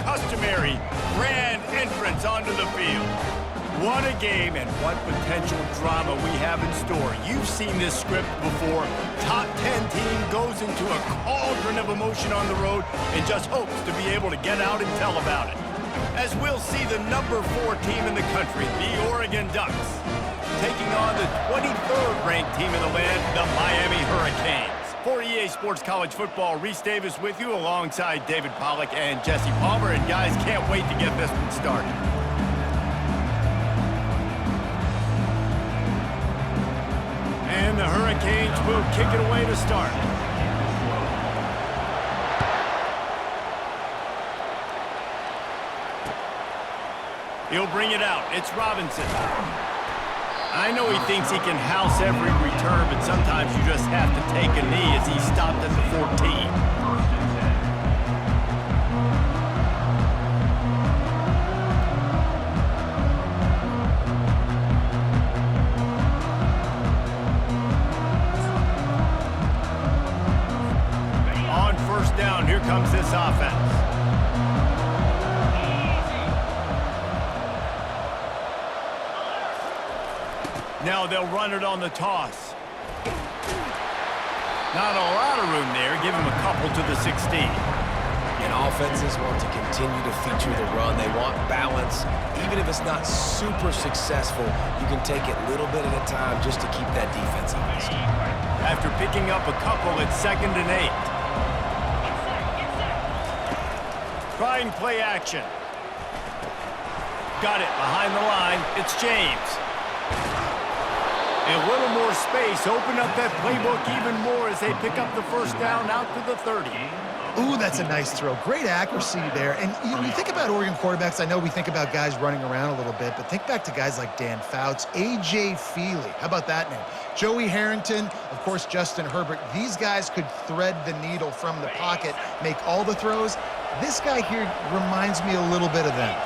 customary grand entrance onto the field. What a game and what potential drama we have in store. You've seen this script before. Top 10 team goes into a cauldron of emotion on the road and just hopes to be able to get out and tell about it. As we'll see the number 4 team in the country, the Oregon Ducks, taking on the 23rd ranked team in the land, the Miami Hurricanes. For EA Sports College Football, Reese Davis with you alongside David Pollack and Jesse Palmer. And guys, can't wait to get this one started. And the Hurricanes will kick it away to start. He'll bring it out. It's Robinson. I know he thinks he can house every return, but sometimes you just have to take a knee as he stopped at the 14. Here comes this offense. Now they'll run it on the toss. Not a lot of room there. Give him a couple to the 16. And offenses want to continue to feature the run. They want balance. Even if it's not super successful, you can take it a little bit at a time just to keep that defense honest. After picking up a couple, it's 2nd and 8. Trying play action. Got it behind the line. It's James. And a little more space. Open up that playbook even more as they pick up the first down out to the 30. Ooh, that's a nice throw. Great accuracy there. And you think about Oregon quarterbacks, I know we think about guys running around a little bit, but think back to guys like Dan Fouts, A.J. Feely. How about that name? Joey Harrington, of course, Justin Herbert. These guys could thread the needle from the pocket, make all the throws. This guy here reminds me a little bit of them.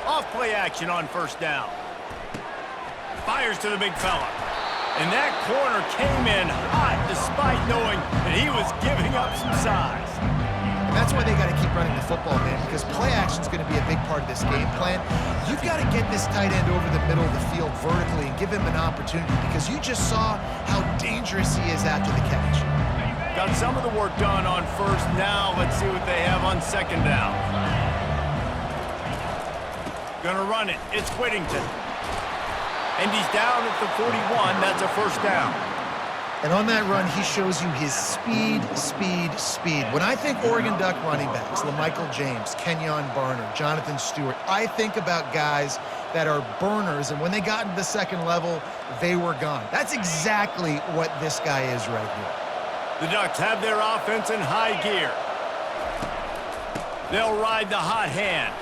Off play action on first down. Fires to the big fella. And that corner came in hot despite knowing that he was giving up some size. And that's why they got to keep running the football, man, because play action is going to be a big part of this game plan. You've got to get this tight end over the middle of the field vertically and give him an opportunity, because you just saw how dangerous he is after the catch. Got some of the work done on first. Now let's see what they have on 2nd down. Gonna run it. It's Whittington. And he's down at the 41. That's a first down. And on that run, he shows you his speed, speed, speed. When I think Oregon Duck running backs, LaMichael James, Kenyon Barner, Jonathan Stewart, I think about guys that are burners, and when they got into the second level, they were gone. That's exactly what this guy is right here. The Ducks have their offense in high gear. They'll ride the hot hand.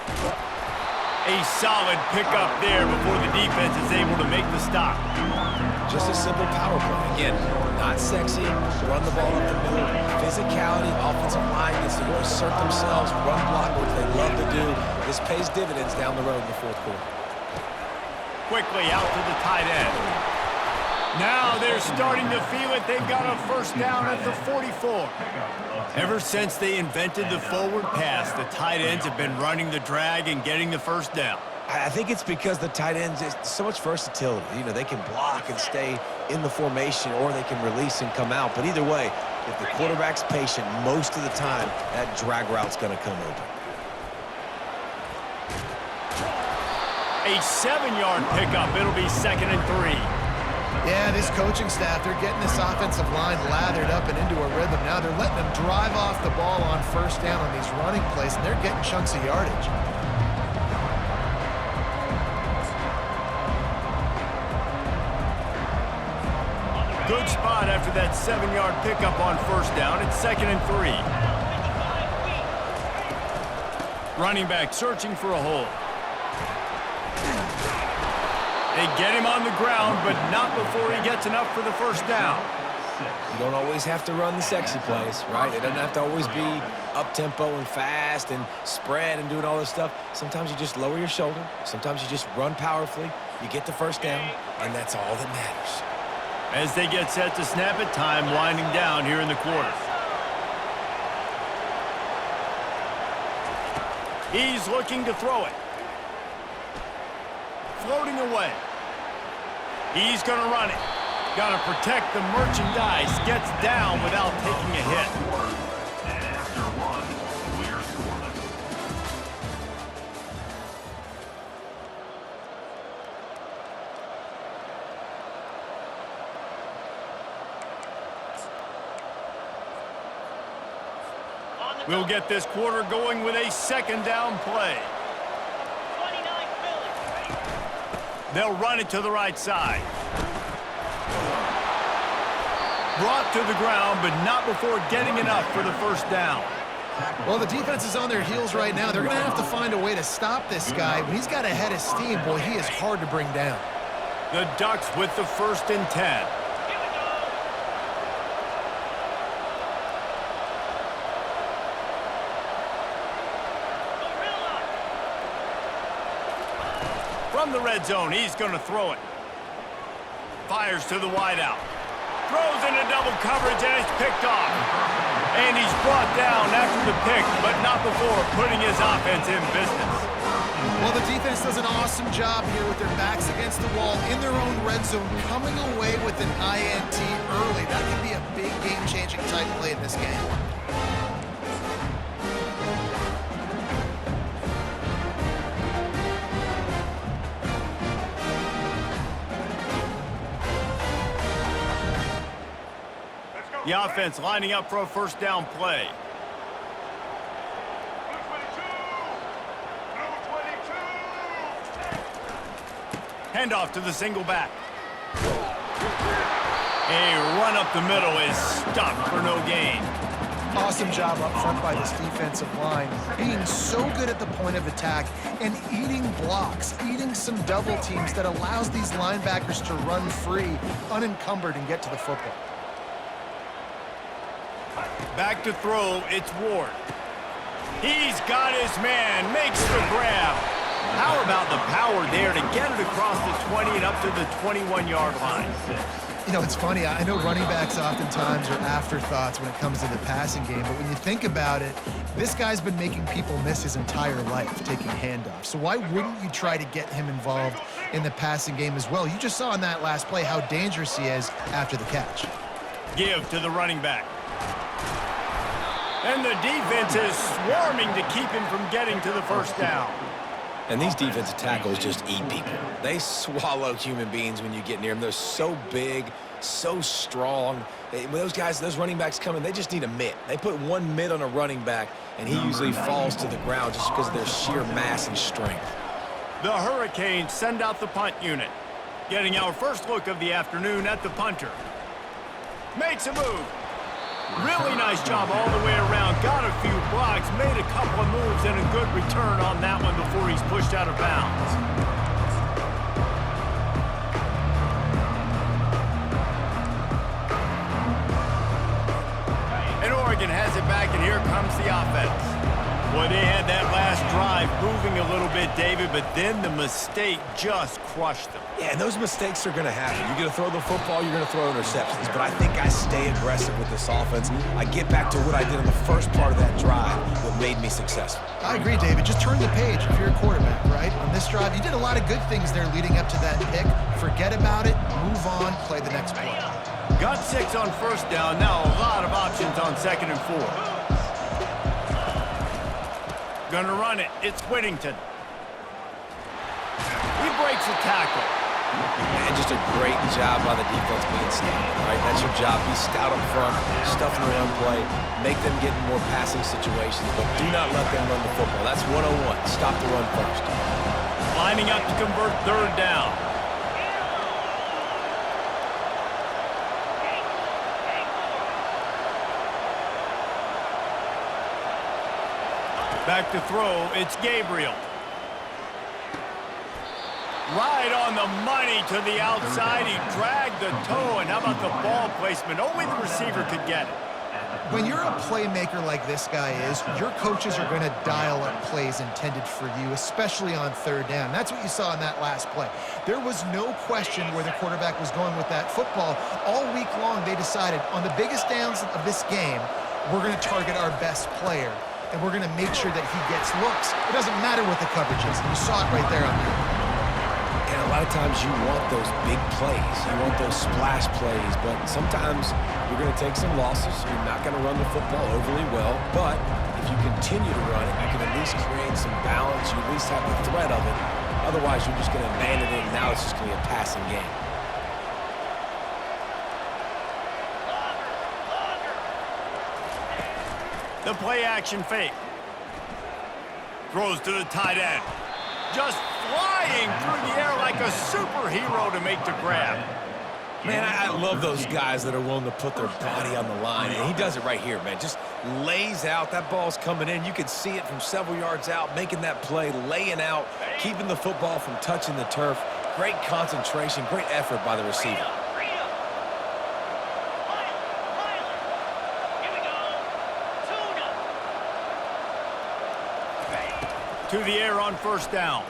A solid pickup there before the defense is able to make the stop. Just a simple power play. Again, not sexy, run the ball up the middle, physicality, offensive line gets to assert themselves, run block, which they love to do. This pays dividends down the road in the 4th quarter. Quickly out to the tight end. Now they're starting to feel it. They've got a first down at the 44. Ever since they invented the forward pass, the tight ends have been running the drag and getting the first down. I think it's because the tight ends, is so much versatility. You know, they can block and stay in the formation, or they can release and come out. But either way, if the quarterback's patient, most of the time, that drag route's going to come open. A 7-yard pickup. It'll be 2nd and 3. Yeah, this coaching staff, they're getting this offensive line lathered up and into a rhythm. Now they're letting them drive off the ball on first down on these running plays, and they're getting chunks of yardage. Good spot after that 7-yard pickup on first down. It's 2nd and 3. Running back searching for a hole. They get him on the ground, but not before he gets enough for the first down. You don't always have to run the sexy plays, right? It doesn't have to always be up-tempo and fast and spread and doing all this stuff. Sometimes you just lower your shoulder. Sometimes you just run powerfully. You get the first down, and that's all that matters. As they get set to snap it, time winding down here in the quarter. He's looking to throw it. Floating away. He's going to run it. Got to protect the merchandise. Gets down without taking a hit. We'll get this quarter going with a second down play. They'll run it to the right side. Brought to the ground, but not before getting enough for the first down. Well, the defense is on their heels right now. They're going to have to find a way to stop this guy. When he's got a head of steam, boy, he is hard to bring down. The Ducks with the 1st and 10. From the red zone, he's going to throw it. Fires to the wideout. Throws into double coverage, and it's picked off. And he's brought down after the pick, but not before putting his offense in business. Well, the defense does an awesome job here with their backs against the wall in their own red zone, coming away with an INT early. That could be a big game-changing type play in this game. The offense lining up for a first down play. Handoff to the single back. A run up the middle is stopped for no gain. Awesome job up front by this defensive line, being so good at the point of attack and eating blocks, eating some double teams that allows these linebackers to run free, unencumbered, and get to the football. Back to throw, it's Ward. He's got his man, makes the grab. How about the power there to get it across the 20 and up to the 21-yard line? You know, it's funny. I know running backs oftentimes are afterthoughts when it comes to the passing game, but when you think about it, this guy's been making people miss his entire life taking handoffs. So why wouldn't you try to get him involved in the passing game as well? You just saw in that last play how dangerous he is after the catch. Give to the running back. And the defense is swarming to keep him from getting to the first down. And these defensive tackles just eat people. They swallow human beings when you get near them. They're so big, so strong. When those guys, those running backs come in, they just need a mitt. They put one mitt on a running back, and he usually falls to the ground just because of their sheer mass and strength. The Hurricanes send out the punt unit. Getting our first look of the afternoon at the punter. Makes a move. Really nice job all the way around. Got a few blocks, made a couple of moves, and a good return on that one before he's pushed out of bounds. And Oregon has it back, and here comes the offense. Boy, they had that last drive moving a little bit, David, but then the mistake just crushed them. Yeah, and those mistakes are going to happen. You're going to throw the football, you're going to throw interceptions. But I think I stay aggressive with this offense. I get back to what I did in the first part of that drive, what made me successful. I agree, David. Just turn the page if you're a quarterback, right? On this drive, you did a lot of good things there leading up to that pick. Forget about it, move on, play the next play. Got 6 on first down. Now a lot of options on 2nd and 4. Gonna run it. It's Whittington. He breaks a tackle. And just a great job by the defense being stout, right? That's your job. Be stout up front, stuff in the run play, make them get in more passing situations, but do not let them run the football. That's 101. Stop the run first. Lining up to convert 3rd down. Back to throw, it's Gabriel. Right on the money to the outside. He dragged the toe, and how about the ball placement? Only the receiver could get it. When you're a playmaker like this guy is, your coaches are going to dial up plays intended for you, especially on third down. That's what you saw in that last play. There was no question where the quarterback was going with that football. All week long, they decided on the biggest downs of this game, we're going to target our best player, and we're going to make sure that he gets looks. It doesn't matter what the coverage is. You saw it right there on the. And a lot of times you want those big plays. You want those splash plays, but sometimes you're going to take some losses. You're not going to run the football overly well, but if you continue to run it, you can at least create some balance. You at least have the threat of it. Otherwise, you're just going to abandon it, and now it's just going to be a passing game. The play action fake. Throws to the tight end. Just flying through the air like a superhero to make the grab. Man, I love those guys that are willing to put their body on the line, and he does it right here, man. Just lays out. That ball's coming in. You can see it from several yards out, making that play, laying out, keeping the football from touching the turf. Great concentration, great effort by the receiver. To the air on first down.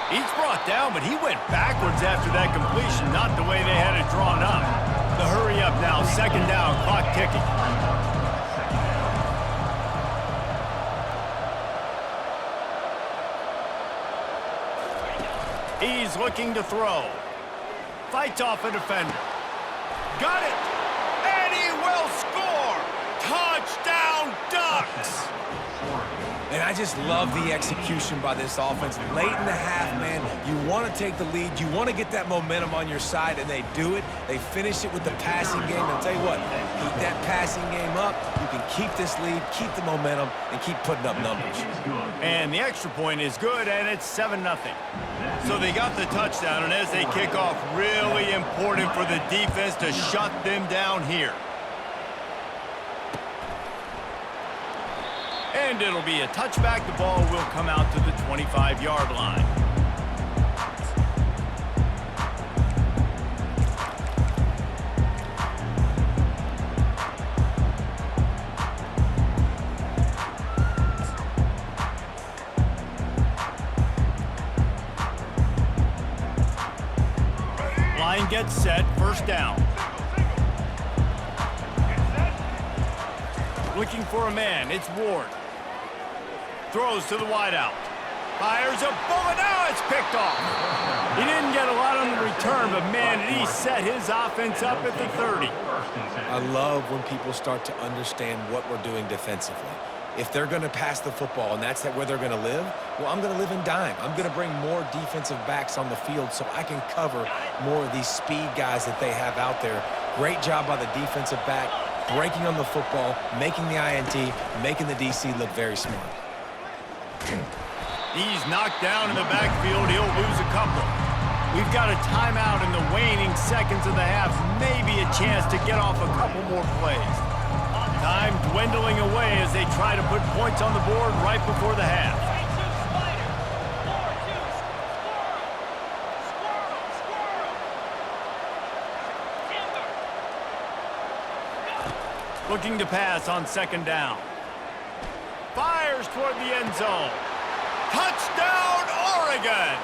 He's brought down, but he went backwards after that completion, not the way they had it drawn up. The hurry up now, second down, clock ticking. He's looking to throw. Fights off a defender. Got it! And he will score! Touchdown, Ducks! And I just love the execution by this offense. Late in the half, man, you want to take the lead. You want to get that momentum on your side, and they do it. They finish it with the passing game. And I'll tell you what, keep that passing game up. You can keep this lead, keep the momentum, and keep putting up numbers. And the extra point is good, and it's 7-0. So they got the touchdown, and as they kick off, really important for the defense to shut them down here. And it'll be a touchback. The ball will come out to the 25-yard line. Line gets set, first down. Looking for a man, it's Ward. Throws to the wideout. Fires a bullet. Now it's picked off. He didn't get a lot on the return, but man, did he set his offense up at the 30. I love when people start to understand what we're doing defensively. If they're going to pass the football and that's where they're going to live, well, I'm going to live in dime. I'm going to bring more defensive backs on the field so I can cover more of these speed guys that they have out there. Great job by the defensive back, breaking on the football, making the INT, making the DC look very smart. He's knocked down in the backfield. He'll lose a couple. We've got a timeout in the waning seconds of the half. Maybe a chance to get off a couple more plays. Time dwindling away as they try to put points on the board right before the half. Looking to pass on second down. Fires toward the end zone. Touchdown, Oregon!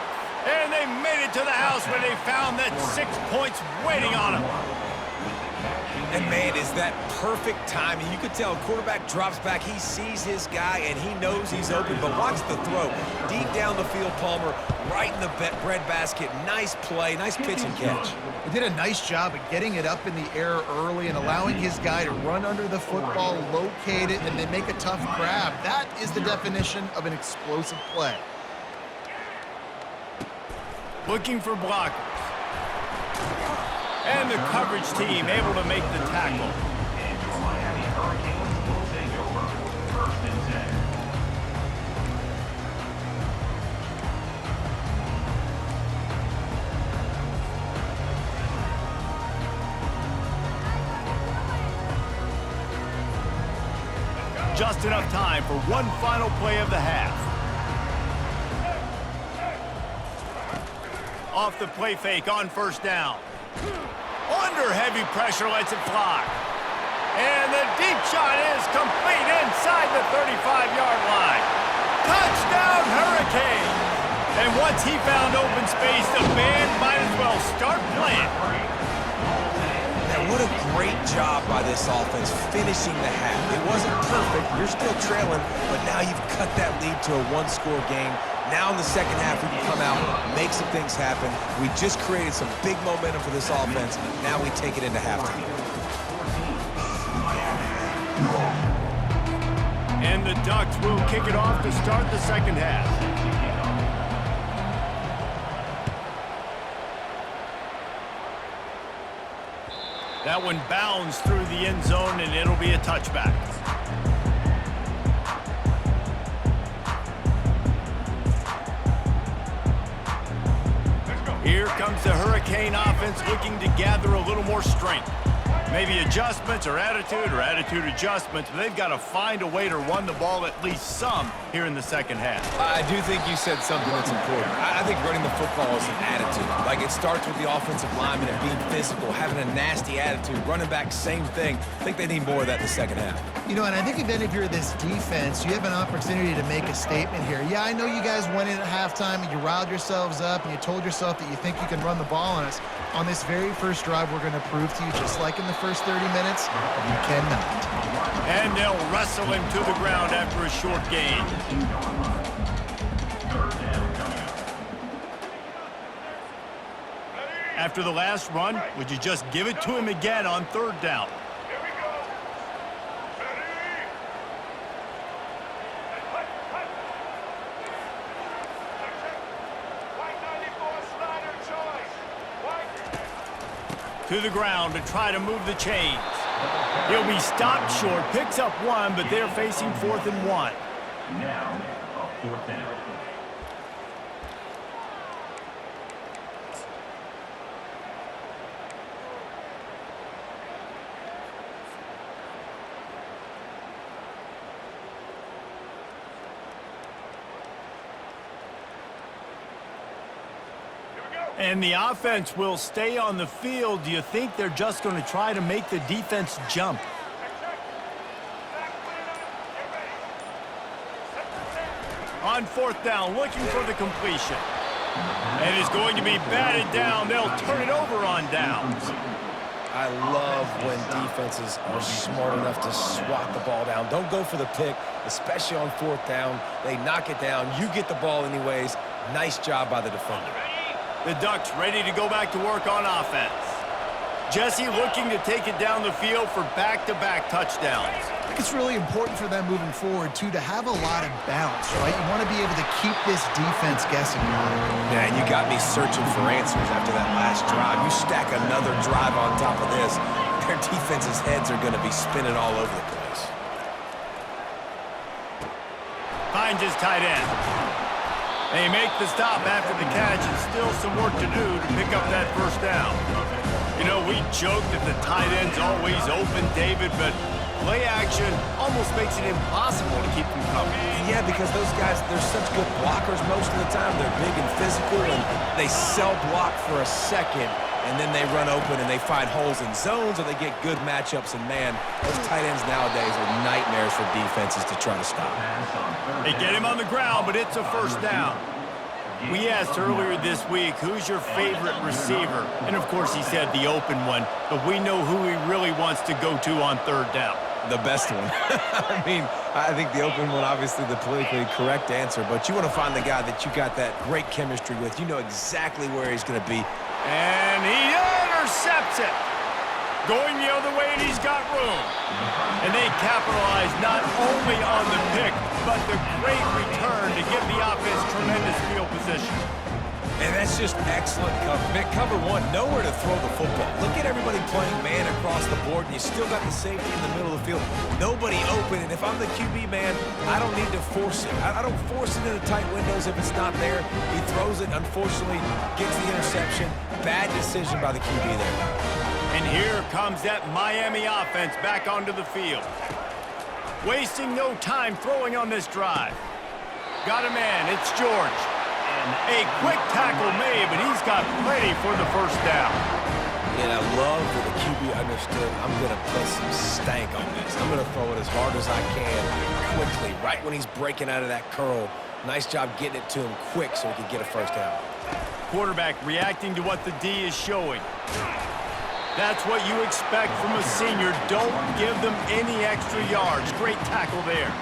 And they made it to the house where they found that 6 points waiting on them. And man, is that perfect timing. You could tell quarterback drops back. He sees his guy, and he knows he's open. But watch the throw. Deep down the field, Palmer, right in the breadbasket. Nice play, nice pitch and catch. He did a nice job of getting it up in the air early and allowing his guy to run under the football, locate it, and then make a tough grab. That is the definition of an explosive play. Looking for blockers. And the coverage team able to make the tackle. Just enough time for one final play of the half. Off the play fake on first down. Under heavy pressure, lets it fly. And the deep shot is complete inside the 35-yard line. Touchdown, Hurricane! And once he found open space, the band might as well start playing. Man, what a great job by this offense finishing the half. It wasn't perfect. You're still trailing, but now you've cut that lead to a one-score game. Now in the second half, we can come out, make some things happen. We just created some big momentum for this offense. Now we take it into halftime. And the Ducks will kick it off to start the second half. That one bounds through the end zone, and it'll be a touchback. Here comes the Hurricane offense looking to gather a little more strength. Maybe adjustments or attitude adjustments, but they've got to find a way to run the ball at least some here in the second half. I do think you said something that's important. I think running the football is an attitude. Like, it starts with the offensive lineman and being physical, having a nasty attitude. Running back, same thing. I think they need more of that in the second half. You know, and I think if you're this defense, you have an opportunity to make a statement here. Yeah, I know you guys went in at halftime and you riled yourselves up and you told yourself that you think you can run the ball on us. On this very first drive, we're going to prove to you, just like in the first 30 minutes, you cannot. And they'll wrestle him to the ground after a short gain. After the last run, would you just give it to him again on third down? To the ground to try to move the chains. He'll be stopped short, picks up one, but they're facing 4th and 1. Now, a 4th down. And the offense will stay on the field. Do you think they're just going to try to make the defense jump? On 4th down, looking for the completion. And it's going to be batted down. They'll turn it over on downs. I love when defenses are smart enough to swat the ball down. Don't go for the pick, especially on 4th down. They knock it down. You get the ball anyways. Nice job by the defender. The Ducks ready to go back to work on offense. Jesse looking to take it down the field for back-to-back touchdowns. I think it's really important for them moving forward, too, to have a lot of bounce, right? You want to be able to keep this defense guessing. Man, you got me searching for answers after that last drive. You stack another drive on top of this, their defense's heads are going to be spinning all over the place. Finds his tight end. They make the stop after the catch, and still some work to do to pick up that first down. You know, we joke that the tight end's always open, David, but play action almost makes it impossible to keep them covered. Yeah, because those guys, they're such good blockers most of the time. They're big and physical, and they sell block for a second, and then they run open and they find holes in zones, or they get good matchups. And, man, those tight ends nowadays are nightmares for defenses to try to stop. They get him on the ground, but it's a first down. We asked earlier this week, who's your favorite receiver? And, of course, he said the open one, but we know who he really wants to go to on third down. The best one. I mean, I think the open one, obviously the politically correct answer, but you want to find the guy that you got that great chemistry with. You know exactly where he's going to be. And he intercepts it. Going the other way, and he's got room. And they capitalize not only on the pick, but the great return to give the offense tremendous field position. And that's just excellent cover. Man, cover one, nowhere to throw the football. Look at everybody playing man across the board, and you still got the safety in the middle of the field. Nobody open, and if I'm the QB, man, I don't need to force it. I don't force it into tight windows if it's not there. He throws it, unfortunately, gets the interception. Bad decision by the QB there. And here comes that Miami offense back onto the field. Wasting no time throwing on this drive. Got a man, it's George. A quick tackle made, but he's got plenty for the first down. And I love love that the QB understood, I'm going to put some stank on this. I'm going to throw it as hard as I can, quickly, right when he's breaking out of that curl. Nice job getting it to him quick so he could get a first down. Quarterback reacting to what the D is showing. That's what you expect from a senior. Don't give them any extra yards. Great tackle there.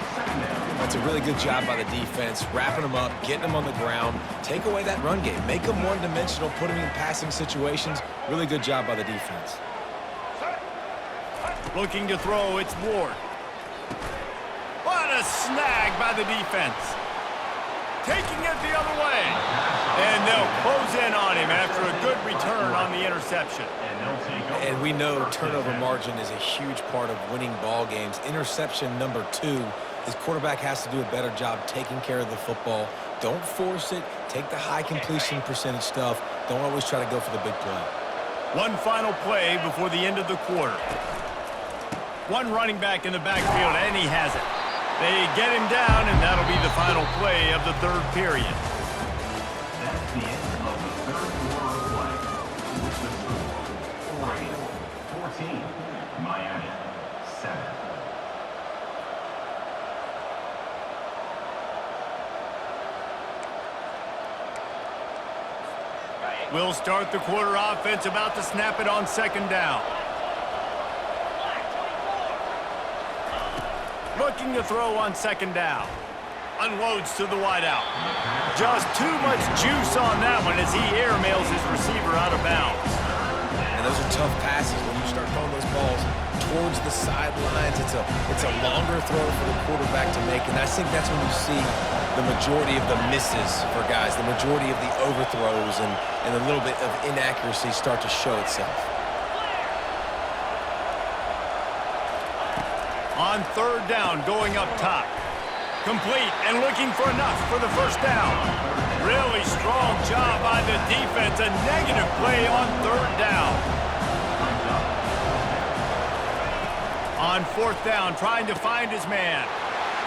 That's a really good job by the defense, wrapping them up, getting them on the ground, take away that run game, make them one-dimensional, put them in passing situations. Really good job by the defense. Looking to throw, it's Ward. What a snag by the defense. Taking it the other way. And they'll close in on him after a good return on the interception. And we know turnover margin is a huge part of winning ball games. Interception number 2. His quarterback has to do a better job taking care of the football. Don't force it. Take the high completion percentage stuff. Don't always try to go for the big play. One final play before the end of the quarter. One running back in the backfield, and he has it. They get him down, and that'll be the final play of the third period. That's the end of the third quarter of play. With the score, Oregon 14, Miami 7. We'll start the quarter offense, about to snap it on second down. Looking to throw on second down. Unloads to the wideout. Just too much juice on that one as he airmails his receiver out of bounds. And those are tough passes when you start throwing those balls towards the sidelines. It's a longer throw for the quarterback to make, and I think that's when you see the majority of the misses for guys, the majority of the overthrows and a little bit of inaccuracy start to show itself. On third down, going up top. Complete and looking for enough for the first down. Really strong job by the defense. A negative play on third down. On fourth down, trying to find his man.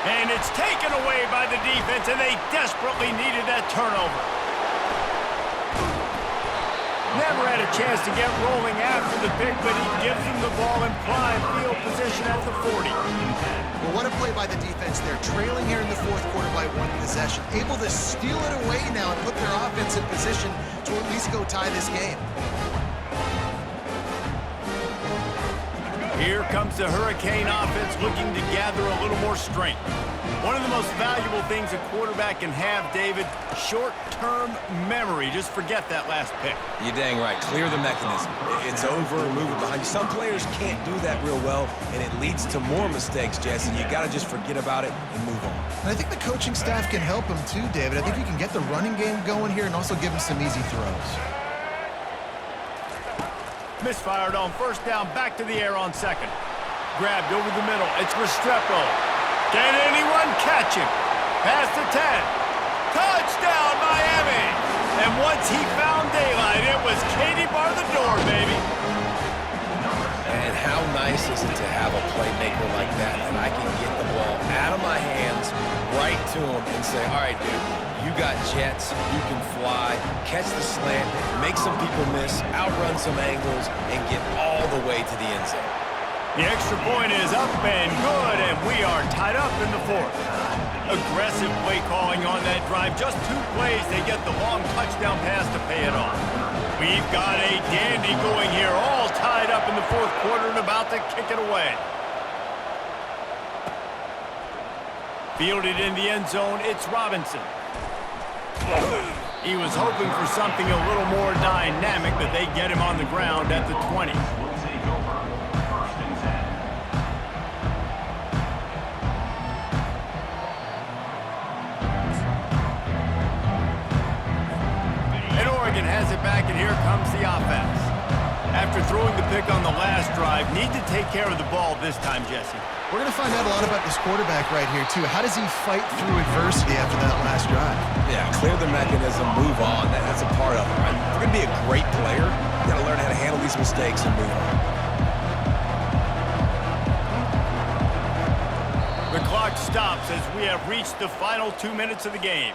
And it's taken away by the defense, and they desperately needed that turnover. Never had a chance to get rolling after the pick, but he gives him the ball in prime field position at the 40. Well, what a play by the defense there. Trailing here in the fourth quarter by one possession. Able to steal it away now and put their offense in position to at least go tie this game. Here comes the Hurricane offense looking to gather a little more strength. One of the most valuable things a quarterback can have, David, short-term memory. Just forget that last pick. You're dang right. Clear the mechanism. It's over, move it behind you. Some players can't do that real well, and it leads to more mistakes, Jesse. You got to just forget about it and move on. And I think the coaching staff can help him too, David. I think you can get the running game going here and also give him some easy throws. Misfired on first down, back to the air on second. Grabbed over the middle. It's Restrepo. Can anyone catch him? Past the 10. Touchdown, Miami! And once he found daylight, it was Katie bar the door, baby. And how nice is it to have a playmaker like that I can get the ball out of my hands right to him and say, all right, dude, you got jets, you can fly, catch the slant, make some people miss, outrun some angles, and get all the way to the end zone. The extra point is up and good, and we are tied up in the fourth. Aggressive play calling on that drive. Just 2 plays, they get the long touchdown pass to pay it off. We've got a dandy going here, all tied up in the fourth quarter and about to kick it away. Fielded in the end zone, it's Robinson. He was hoping for something a little more dynamic, but they get him on the ground at the 20. Will take over first and 10. And Oregon has it back, and here comes the offense. After throwing the pick on the last drive, need to take care of the ball this time, Jesse. We're going to find out a lot about this quarterback right here, too. How does he fight through adversity after that last drive? Yeah, clear the mechanism, move on. That's a part of it, right? If you're going to be a great player, you got to learn how to handle these mistakes and move on. The clock stops as we have reached the final 2 minutes of the game.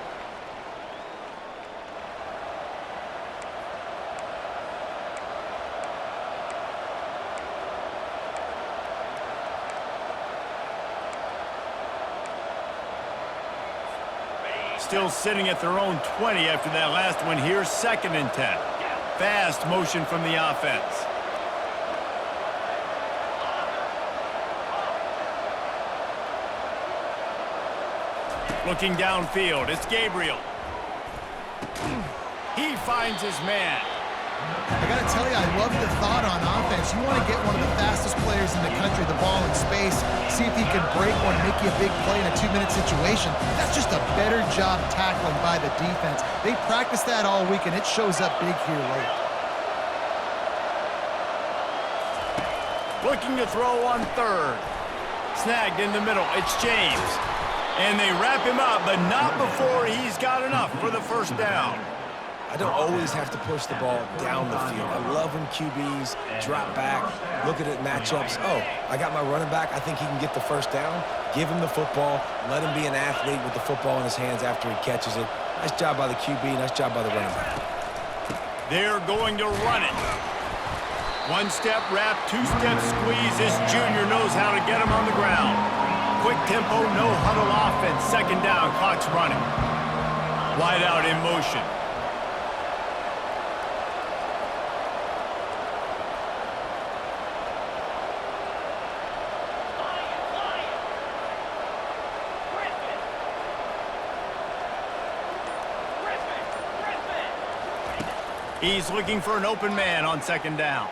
still sitting at their own 20 after that last one here, 2nd and 10. Fast motion from the offense. Looking downfield, it's Gabriel. He finds his man. I got to tell you, I love the thought on offense. You want to get one of the fastest players in the country the ball in space, see if he can break one, make you a big play in a 2-minute situation. That's just a better job tackling by the defense. They practice that all week, and it shows up big here late. Looking to throw on 3rd. Snagged in the middle. It's James. And they wrap him up, but not before he's got enough for the 1st down. I don't always have to push the ball down the field. I love when QBs drop back, look at it matchups. Oh, I got my running back. I think he can get the 1st down. Give him the football. Let him be an athlete with the football in his hands after he catches it. Nice job by the QB. Nice job by the running back. They're going to run it. 1-step wrap, 2-step squeeze. This junior knows how to get him on the ground. Quick tempo, no huddle offense. 2nd down, clock's running. Wide out in motion. He's looking for an open man on 2nd down.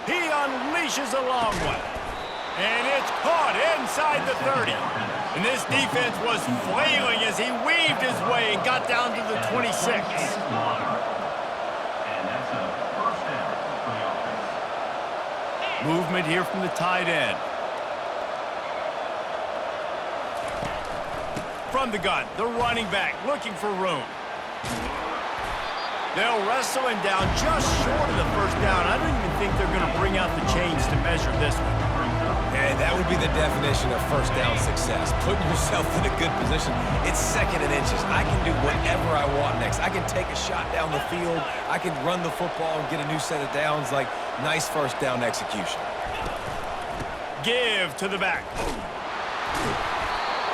He unleashes a long one. And it's caught inside the 30. And this defense was flailing as he weaved his way and got down to the 26. And that's a 1st down for the offense. Movement here from the tight end. From the gun, the running back looking for room. They'll wrestle him down just short of the 1st down. I don't even think they're going to bring out the chains to measure this one. And that would be the definition of 1st down success. Putting yourself in a good position. It's 2nd and inches. I can do whatever I want next. I can take a shot down the field. I can run the football and get a new set of downs. Like, nice 1st down execution. Give to the back.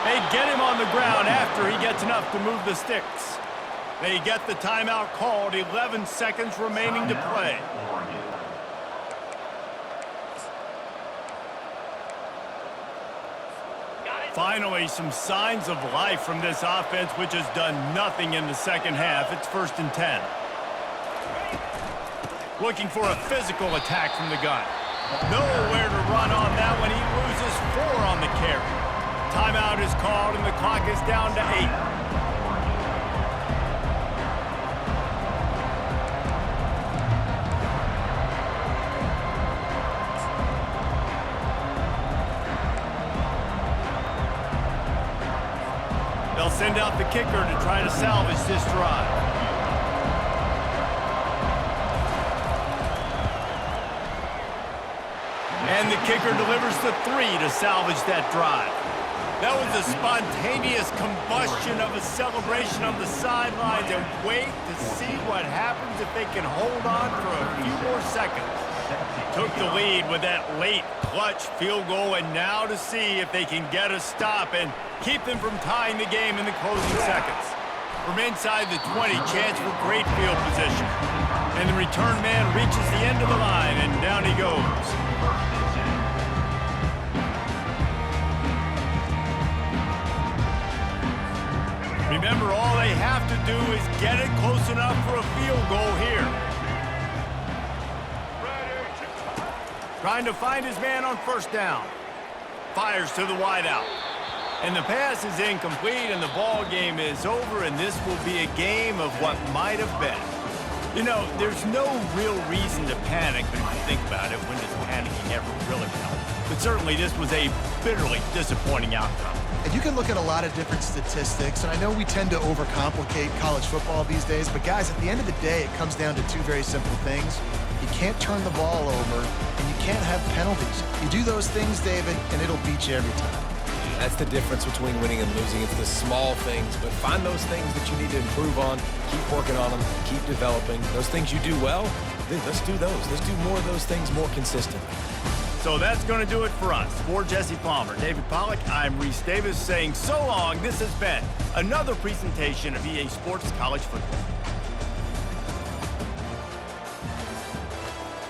They get him on the ground after he gets enough to move the sticks. They get the timeout called, 11 seconds remaining to play. Finally, some signs of life from this offense, which has done nothing in the 2nd half. It's 1st and 10. Looking for a physical attack from the gun. Nowhere to run on that one. He loses 4 on the carry. Timeout is called, and the clock is down to 8. They'll send out the kicker to try to salvage this drive. And the kicker delivers the 3 to salvage that drive. That was a spontaneous combustion of a celebration on the sidelines, and wait to see what happens if they can hold on for a few more seconds. Took the lead with that late clutch field goal, and now to see if they can get a stop and keep them from tying the game in the closing seconds. From inside the 20, chance for great field position. And the return man reaches the end of the line, and down he goes. Remember, all they have to do is get it close enough for a field goal here. Trying to find his man on 1st down. Fires to the wideout. And the pass is incomplete, and the ball game is over, and this will be a game of what might have been. You know, there's no real reason to panic, but if you think about it, when does panicking ever really help? But certainly this was a bitterly disappointing outcome. And you can look at a lot of different statistics, and I know we tend to overcomplicate college football these days, but guys, at the end of the day, it comes down to 2 very simple things. You can't turn the ball over, and you can't have penalties. You do those things, David, and it'll beat you every time. That's the difference between winning and losing. It's the small things, but find those things that you need to improve on, keep working on them, keep developing. Those things you do well, let's do those. Let's do more of those things more consistently. So that's going to do it for us. For Jesse Palmer, David Pollack, I'm Reese Davis saying so long. This has been another presentation of EA Sports College Football.